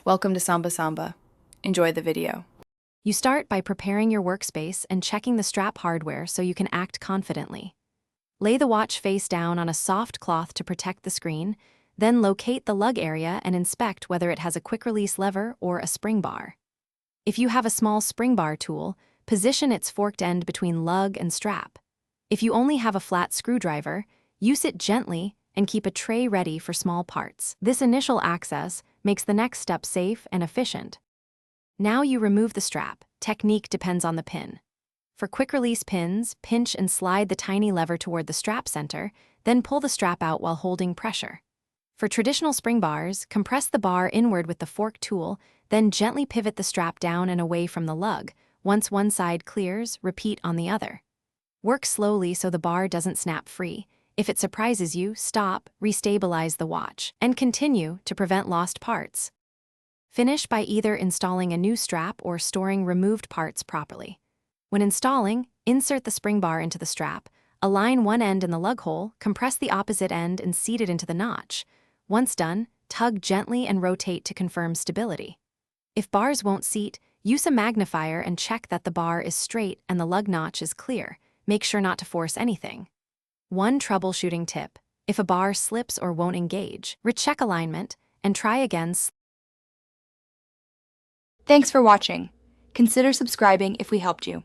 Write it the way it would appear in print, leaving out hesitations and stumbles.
Welcome to Samba Samba. Enjoy the video. You start by preparing your workspace and checking the strap hardware so you can act confidently. Lay the watch face down on a soft cloth to protect the screen, then locate the lug area and inspect whether it has a quick-release lever or a spring bar. If you have a small spring bar tool, position its forked end between lug and strap. If you only have a flat screwdriver, use it gently and keep a tray ready for small parts. This initial access makes the next step safe and efficient. Now you remove the strap. Technique depends on the pin. For quick-release pins, pinch and slide the tiny lever toward the strap center, then pull the strap out while holding pressure. For traditional spring bars, compress the bar inward with the fork tool, then gently pivot the strap down and away from the lug. Once one side clears, repeat on the other. Work slowly so the bar doesn't snap free. If it surprises you, stop, restabilize the watch, and continue to prevent lost parts. Finish by either installing a new strap or storing removed parts properly. When installing, insert the spring bar into the strap, align one end in the lug hole, compress the opposite end and seat it into the notch. Once done, tug gently and rotate to confirm stability. If bars won't seat, use a magnifier and check that the bar is straight and the lug notch is clear. Make sure not to force anything. One troubleshooting tip: if a bar slips or won't engage, recheck alignment and try again. Thanks for watching. Consider subscribing if we helped you.